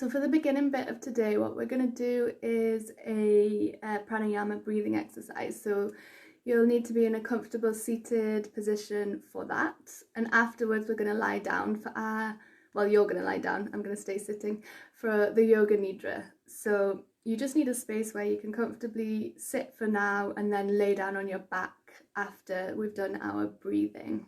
So for the beginning bit of today, what we're going to do is a pranayama breathing exercise. So you'll need to be in a comfortable seated position for that. And afterwards, we're going to lie down for well, you're going to lie down. I'm going to stay sitting for the Yoga Nidra. So you just need a space where you can comfortably sit for now and then lay down on your back after we've done our breathing.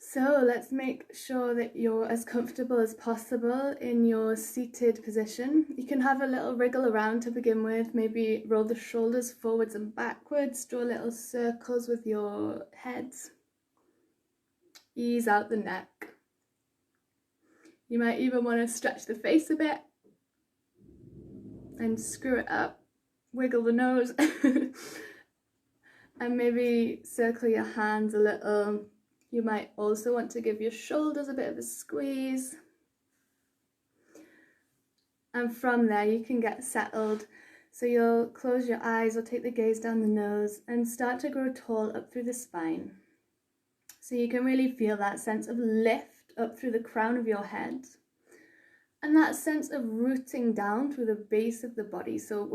So let's make sure that you're as comfortable as possible in your seated position. You can have a little wriggle around to begin with, maybe roll the shoulders forwards and backwards, draw little circles with your head. Ease out the neck. You might even want to stretch the face a bit and screw it up, wiggle the nose and maybe circle your hands a little. You might also want to give your shoulders a bit of a squeeze. And from there you can get settled. So you'll close your eyes or take the gaze down the nose and start to grow tall up through the spine. So you can really feel that sense of lift up through the crown of your head. And that sense of rooting down through the base of the body. So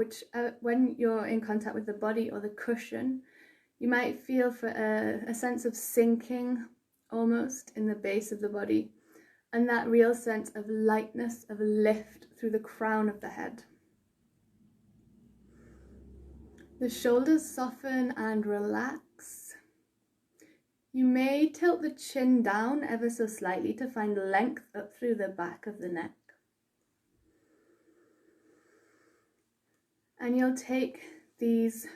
when you're in contact with the body or the cushion, you might feel for a sense of sinking almost in the base of the body, and that real sense of lightness, of lift through the crown of the head. The shoulders soften and relax. You may tilt the chin down ever so slightly to find length up through the back of the neck. And you'll take these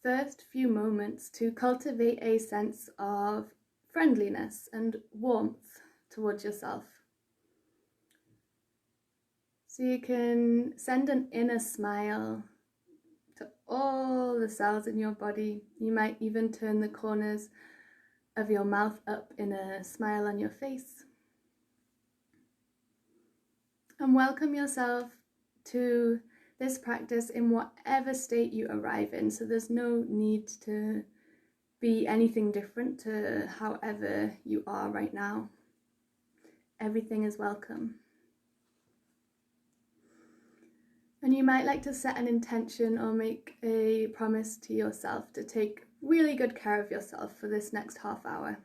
first few moments to cultivate a sense of friendliness and warmth towards yourself. So you can send an inner smile to all the cells in your body. You might even turn the corners of your mouth up in a smile on your face. And welcome yourself to this practice in whatever state you arrive in. So there's no need to be anything different to however you are right now. Everything is welcome. And you might like to set an intention or make a promise to yourself to take really good care of yourself for this next half hour.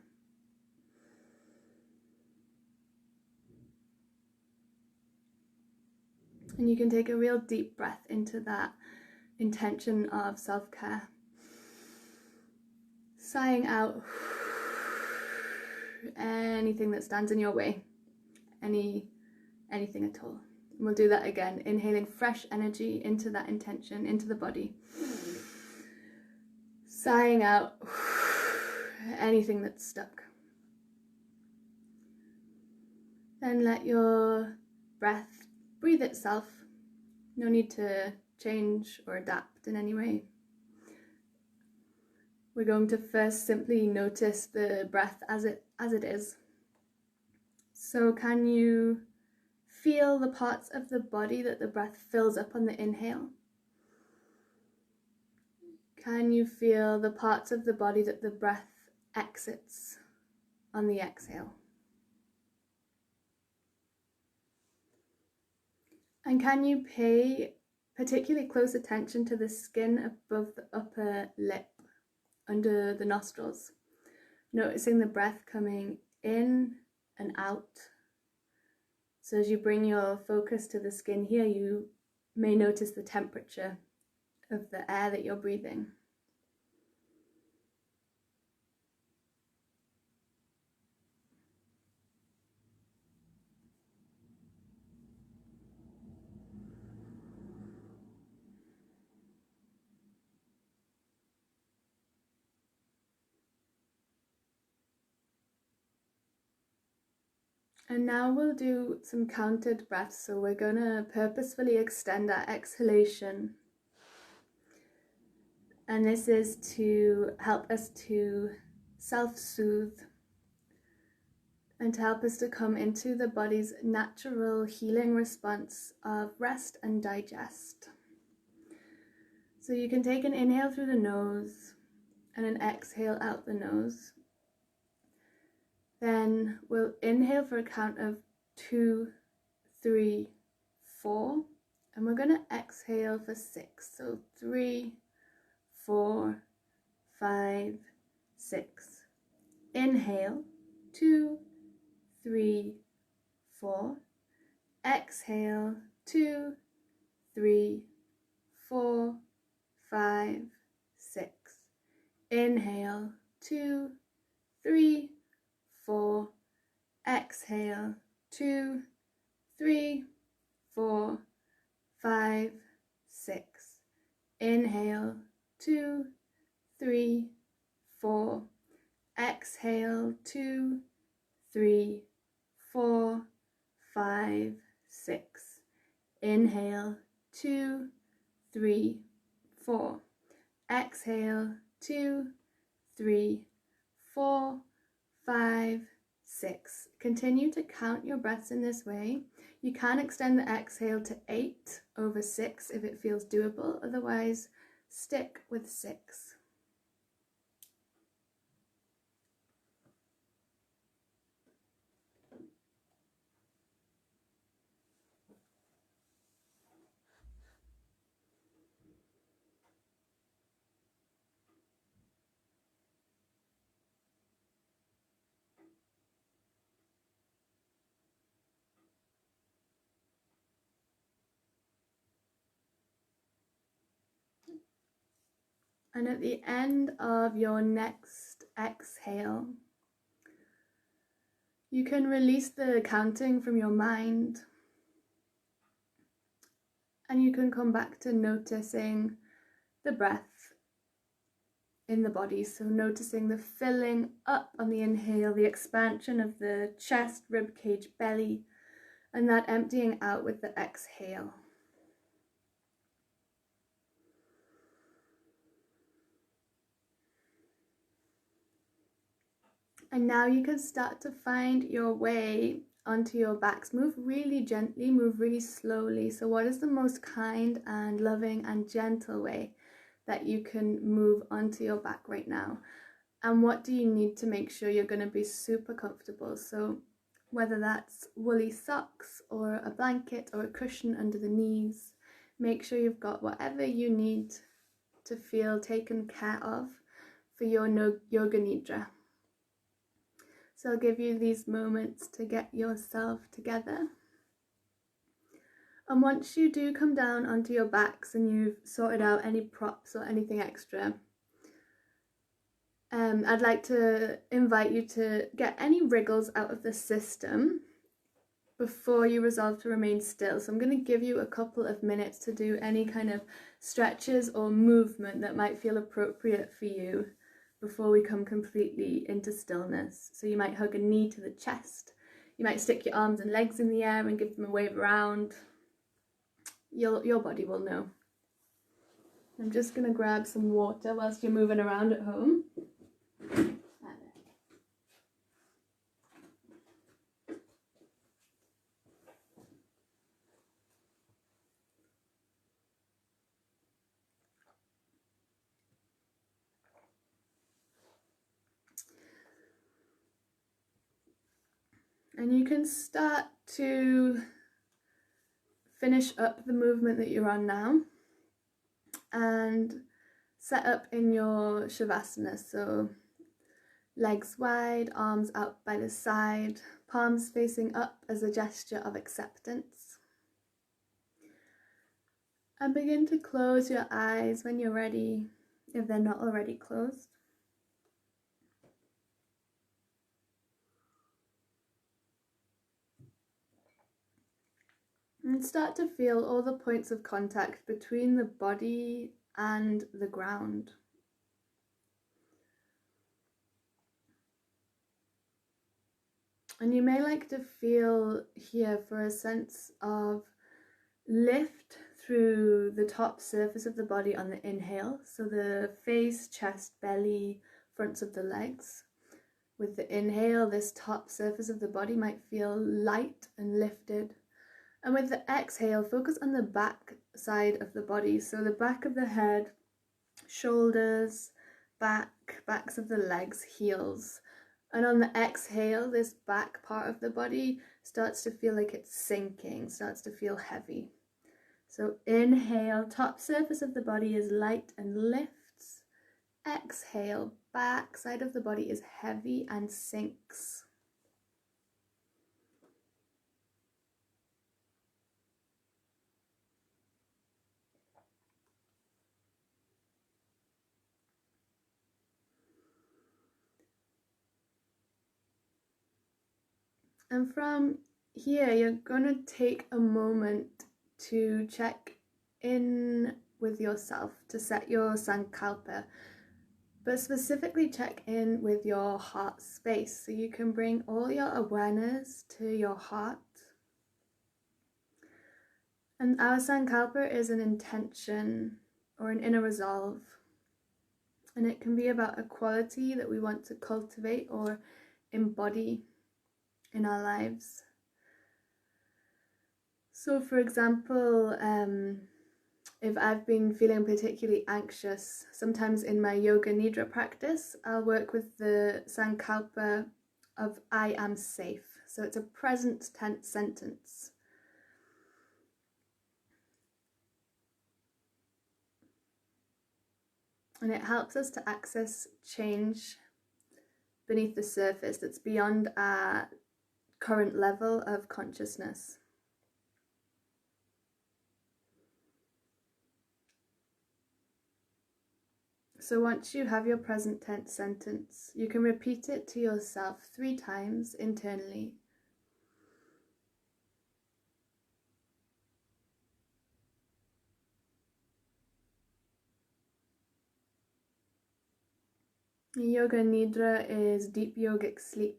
And you can take a real deep breath into that intention of self-care. Sighing out anything that stands in your way, anything at all. And we'll do that again, inhaling fresh energy into that intention, into the body. Sighing out anything that's stuck. Then let your breath breathe itself. No need to change or adapt in any way. We're going to first simply notice the breath as it is. So can you feel the parts of the body that the breath fills up on the inhale? Can you feel the parts of the body that the breath exits on the exhale? And can you pay particularly close attention to the skin above the upper lip, under the nostrils, noticing the breath coming in and out. So as you bring your focus to the skin here, you may notice the temperature of the air that you're breathing. And now we'll do some counted breaths. So we're going to purposefully extend our exhalation. And this is to help us to self-soothe and to help us to come into the body's natural healing response of rest and digest. So you can take an inhale through the nose and an exhale out the nose. Then we'll inhale for a count of 2 3, 4, and we're going to exhale for 6. So 3, 4, 5, 6. Inhale, 2, 3, 4. Exhale, 2, 3, 4, 5, 6. Inhale, 2, 3, 4. Exhale, 2, 3, 4, 5, 6. Inhale, 2, 3, 4. Exhale, 2, 3, 4, 5, 6. Inhale, 2, 3, 4. Exhale, 2, 3, 4, 5, 6. Continue to count your breaths in this way. You can extend the exhale to 8 over 6 if it feels doable. Otherwise, stick with 6. And at the end of your next exhale, you can release the counting from your mind, and you can come back to noticing the breath in the body. So noticing the filling up on the inhale, the expansion of the chest, rib cage, belly, and that emptying out with the exhale. And now you can start to find your way onto your backs. Move really gently, move really slowly. So what is the most kind and loving and gentle way that you can move onto your back right now? And what do you need to make sure you're going to be super comfortable? So whether that's woolly socks or a blanket or a cushion under the knees, make sure you've got whatever you need to feel taken care of for your Yoga Nidra. So I'll give you these moments to get yourself together. And once you do come down onto your backs and you've sorted out any props or anything extra, I'd like to invite you to get any wriggles out of the system before you resolve to remain still. So I'm going to give you a couple of minutes to do any kind of stretches or movement that might feel appropriate for you before we come completely into stillness. So you might hug a knee to the chest, you might stick your arms and legs in the air and give them a wave around. Your body will know. I'm just going to grab some water whilst you're moving around at home. And you can start to finish up the movement that you're on now and set up in your Shavasana. So legs wide, arms out by the side, palms facing up as a gesture of acceptance. And begin to close your eyes when you're ready, if they're not already closed. And start to feel all the points of contact between the body and the ground. And you may like to feel here for a sense of lift through the top surface of the body on the inhale. So the face, chest, belly, fronts of the legs. With the inhale, this top surface of the body might feel light and lifted. And with the exhale, focus on the back side of the body. So the back of the head, shoulders, backs of the legs, heels. And on the exhale, this back part of the body starts to feel like it's sinking, starts to feel heavy. So inhale, top surface of the body is light and lifts. Exhale, back side of the body is heavy and sinks. And from here, you're going to take a moment to check in with yourself, to set your sankalpa, but specifically check in with your heart space. So you can bring all your awareness to your heart. And our sankalpa is an intention or an inner resolve. And it can be about a quality that we want to cultivate or embody in our lives. So for example, if I've been feeling particularly anxious, sometimes in my Yoga Nidra practice, I'll work with the sankalpa of I am safe. So it's a present tense sentence. And it helps us to access change beneath the surface that's beyond our current level of consciousness. So once you have your present tense sentence, you can repeat it to yourself 3 times internally. Yoga Nidra is deep yogic sleep.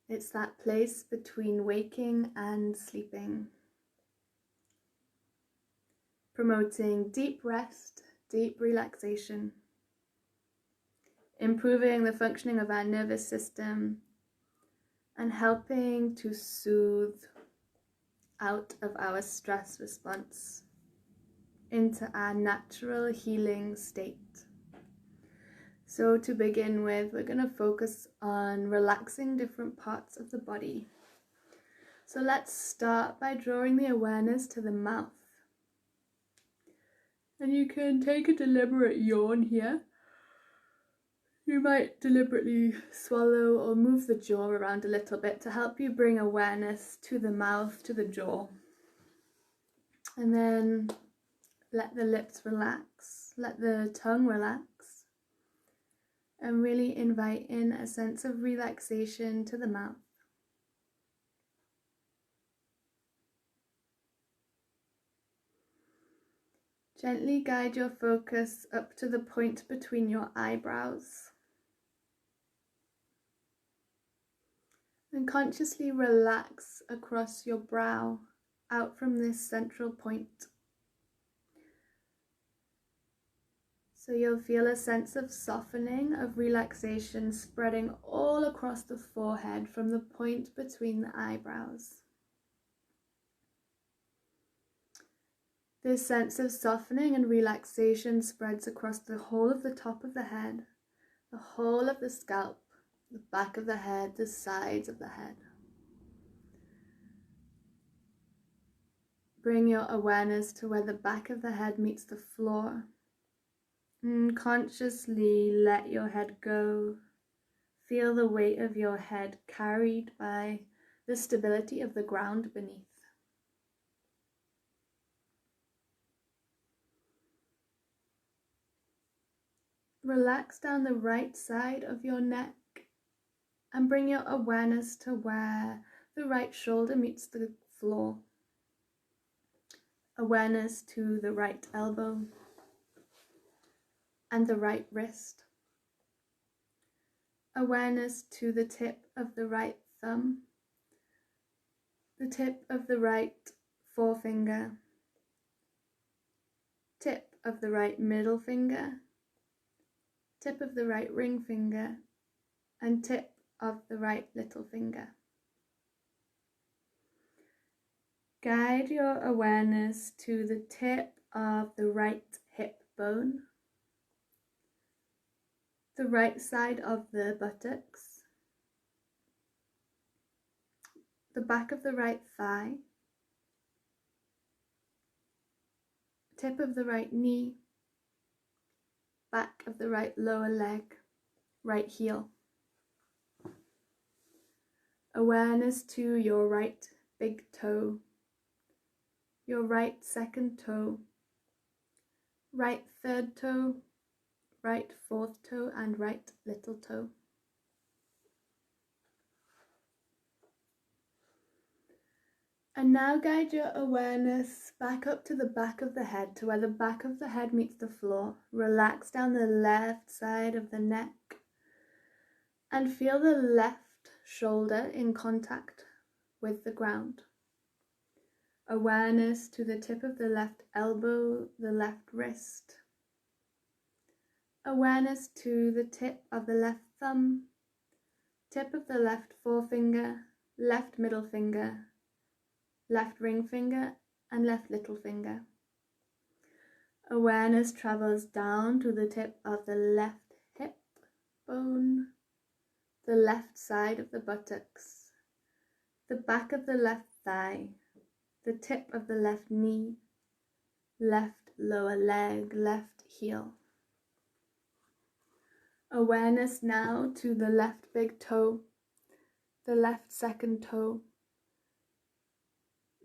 It's that place between waking and sleeping, promoting deep rest, deep relaxation, improving the functioning of our nervous system, and helping to soothe out of our stress response into our natural healing state. So to begin with, we're going to focus on relaxing different parts of the body. So let's start by drawing the awareness to the mouth. And you can take a deliberate yawn here. You might deliberately swallow or move the jaw around a little bit to help you bring awareness to the mouth, to the jaw. And then let the lips relax, let the tongue relax. And really invite in a sense of relaxation to the mouth. Gently guide your focus up to the point between your eyebrows. And consciously relax across your brow, out from this central point. So you'll feel a sense of softening, of relaxation spreading all across the forehead from the point between the eyebrows. This sense of softening and relaxation spreads across the whole of the top of the head, the whole of the scalp, the back of the head, the sides of the head. Bring your awareness to where the back of the head meets the floor. And consciously let your head go. Feel the weight of your head carried by the stability of the ground beneath. Relax down the right side of your neck and bring your awareness to where the right shoulder meets the floor. Awareness to the right elbow and the right wrist. Awareness to the tip of the right thumb, the tip of the right forefinger, tip of the right middle finger, tip of the right ring finger, and tip of the right little finger. Guide your awareness to the tip of the right hip bone, the right side of the buttocks, the back of the right thigh, tip of the right knee, back of the right lower leg, right heel. Awareness to your right big toe, your right second toe, right third toe, right fourth toe, and right little toe. And now guide your awareness back up to the back of the head, to where the back of the head meets the floor. Relax down the left side of the neck and feel the left shoulder in contact with the ground. Awareness to the tip of the left elbow, the left wrist. Awareness to the tip of the left thumb, tip of the left forefinger, left middle finger, left ring finger, and left little finger. Awareness travels down to the tip of the left hip bone, the left side of the buttocks, the back of the left thigh, the tip of the left knee, left lower leg, left heel. Awareness now to the left big toe, the left second toe,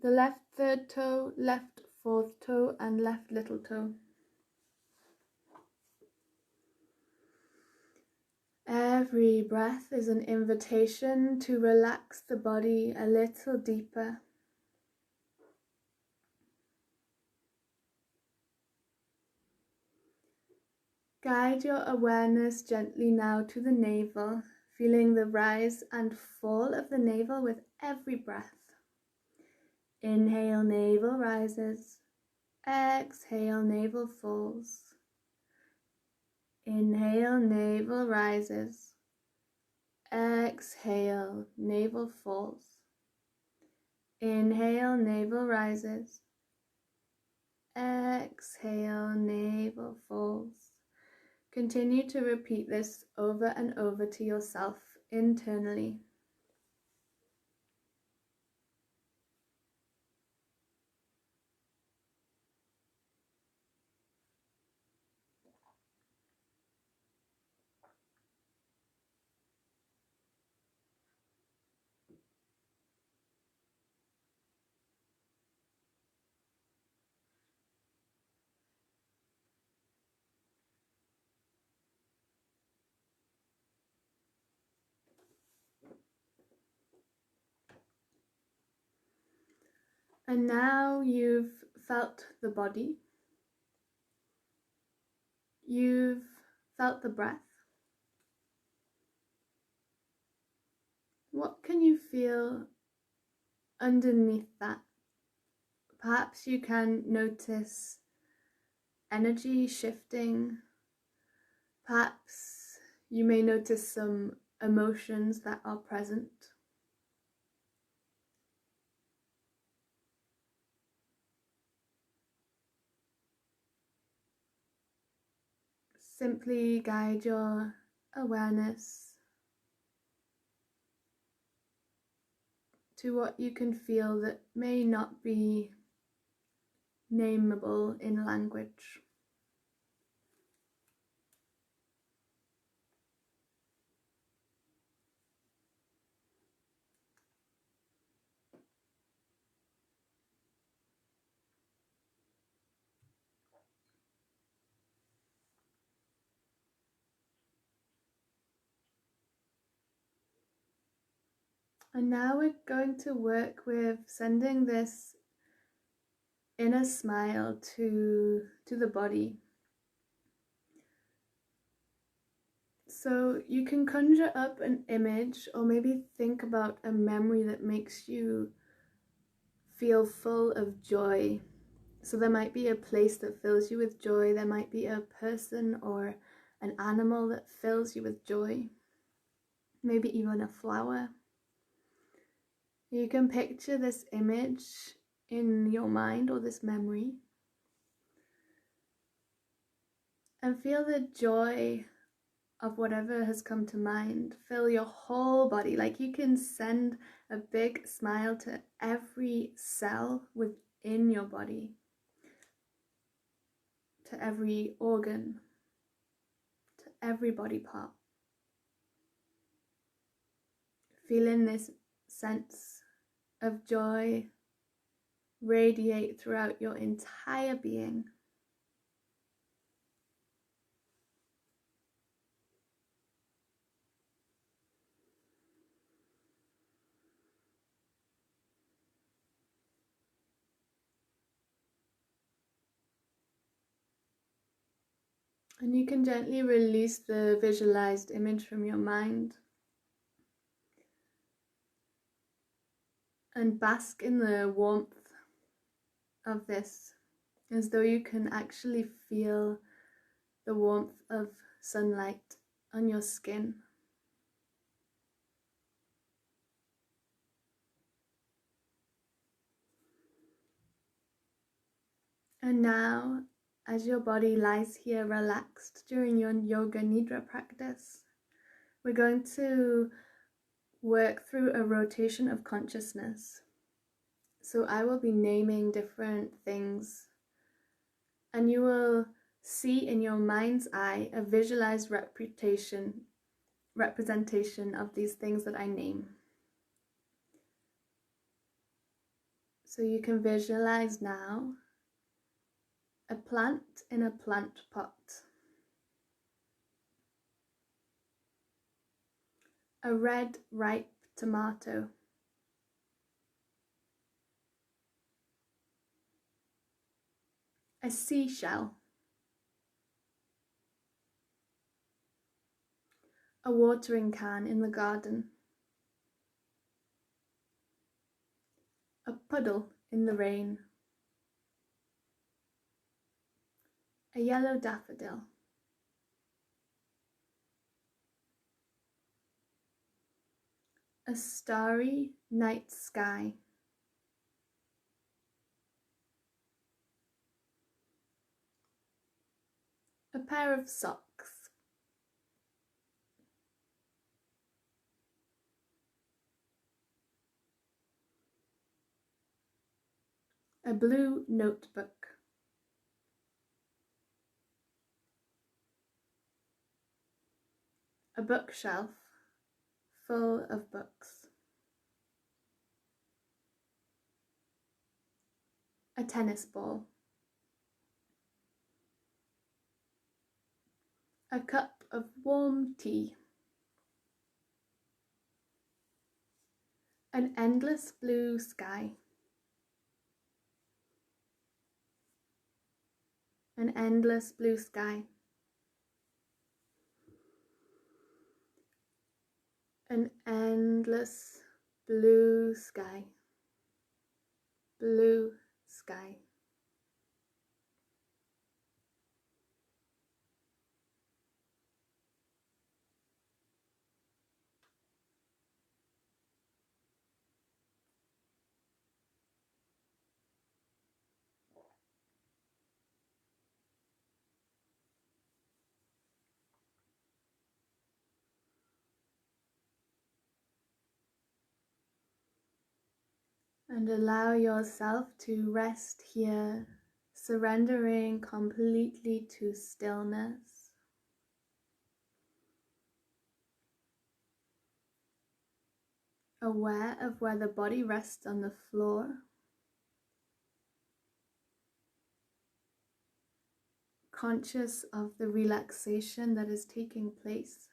the left third toe, left fourth toe, and left little toe. Every breath is an invitation to relax the body a little deeper. Guide your awareness gently now to the navel, feeling the rise and fall of the navel with every breath. Inhale, navel rises. Exhale, navel falls. Inhale, navel rises. Exhale, navel falls. Inhale, navel rises. Exhale, navel falls. Continue to repeat this over and over to yourself internally. And now you've felt the body. You've felt the breath. What can you feel underneath that? Perhaps you can notice energy shifting. Perhaps you may notice some emotions that are present. Simply guide your awareness to what you can feel that may not be nameable in language. And now we're going to work with sending this inner smile to the body. So you can conjure up an image or maybe think about a memory that makes you feel full of joy. So there might be a place that fills you with joy. There might be a person or an animal that fills you with joy. Maybe even a flower. You can picture this image in your mind or this memory and feel the joy of whatever has come to mind. Fill your whole body, like you can send a big smile to every cell within your body, to every organ, to every body part. Feeling this sense of joy radiate throughout your entire being. And you can gently release the visualized image from your mind and bask in the warmth of this, as though you can actually feel the warmth of sunlight on your skin. And now, as your body lies here relaxed during your Yoga Nidra practice, we're going to work through a rotation of consciousness. So I will be naming different things, and you will see in your mind's eye a visualized representation of these things that I name. So you can visualize now a plant in a plant pot, a red ripe tomato, a seashell, a watering can in the garden, a puddle in the rain, a yellow daffodil, a starry night sky, a pair of socks, a blue notebook, a bookshelf full of books, a tennis ball, a cup of warm tea, an endless blue sky, an endless blue sky, an endless blue sky, blue sky. And allow yourself to rest here, surrendering completely to stillness. Aware of where the body rests on the floor. Conscious of the relaxation that is taking place.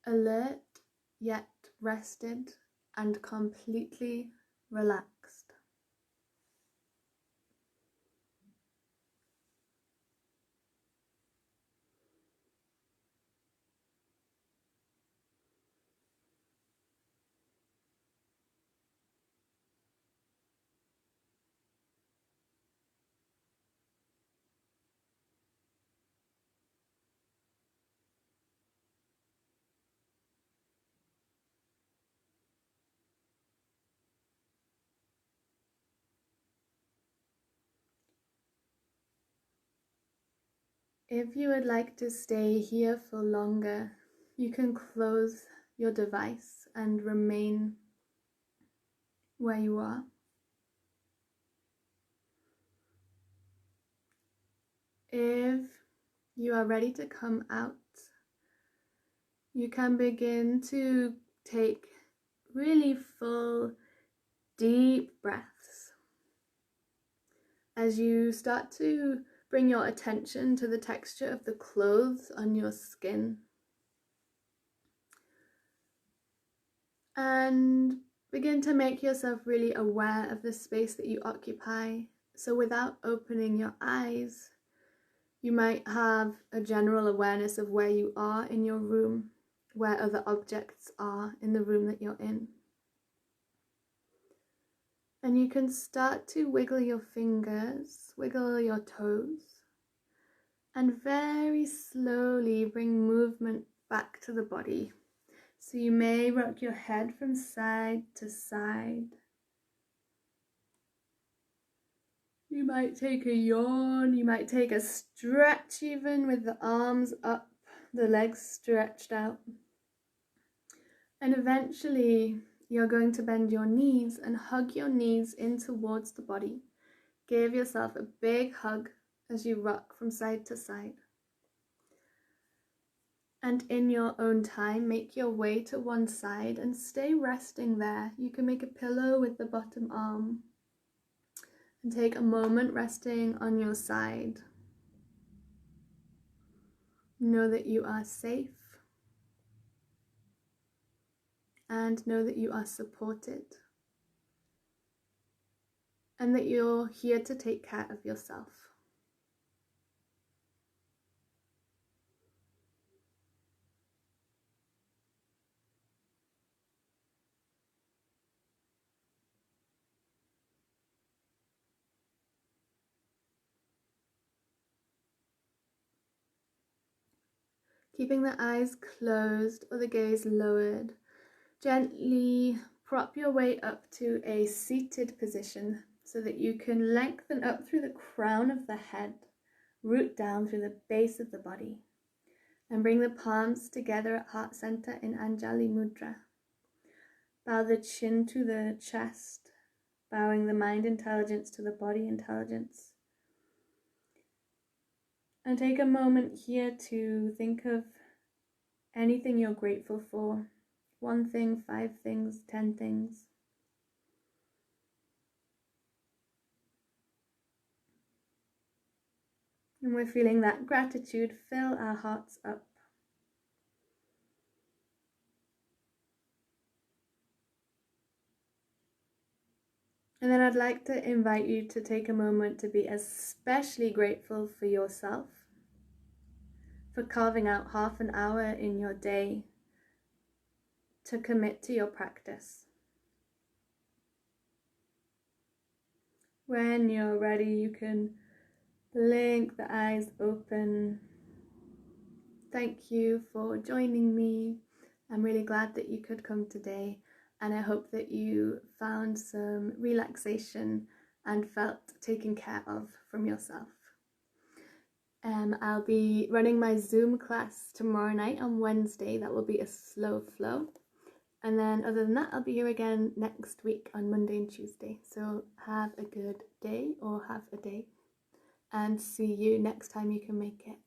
Alert yet rested and completely relaxed. If you would like to stay here for longer, you can close your device and remain where you are. If you are ready to come out, you can begin to take really full, deep breaths as you start to bring your attention to the texture of the clothes on your skin. And begin to make yourself really aware of the space that you occupy. So without opening your eyes, you might have a general awareness of where you are in your room, where other objects are in the room that you're in. And you can start to wiggle your fingers, wiggle your toes, and very slowly bring movement back to the body. So you may rock your head from side to side. You might take a yawn, you might take a stretch even with the arms up, the legs stretched out. And eventually you're going to bend your knees and hug your knees in towards the body. Give yourself a big hug as you rock from side to side. And in your own time, make your way to one side and stay resting there. You can make a pillow with the bottom arm and take a moment resting on your side. Know that you are safe and know that you are supported and that you're here to take care of yourself. Keeping the eyes closed or the gaze lowered, gently prop your way up to a seated position so that you can lengthen up through the crown of the head, root down through the base of the body, and bring the palms together at heart center in Anjali Mudra. Bow the chin to the chest, bowing the mind intelligence to the body intelligence. And take a moment here to think of anything you're grateful for. 1 thing, 5 things, 10 things. And we're feeling that gratitude fill our hearts up. And then I'd like to invite you to take a moment to be especially grateful for yourself, for carving out half an hour in your day to commit to your practice. When you're ready, you can blink the eyes open. Thank you for joining me. I'm really glad that you could come today, and I hope that you found some relaxation and felt taken care of from yourself. I'll be running my Zoom class tomorrow night on Wednesday. That will be a slow flow. And then other than that, I'll be here again next week on Monday and Tuesday. So have a good day or have a day, and see you next time you can make it.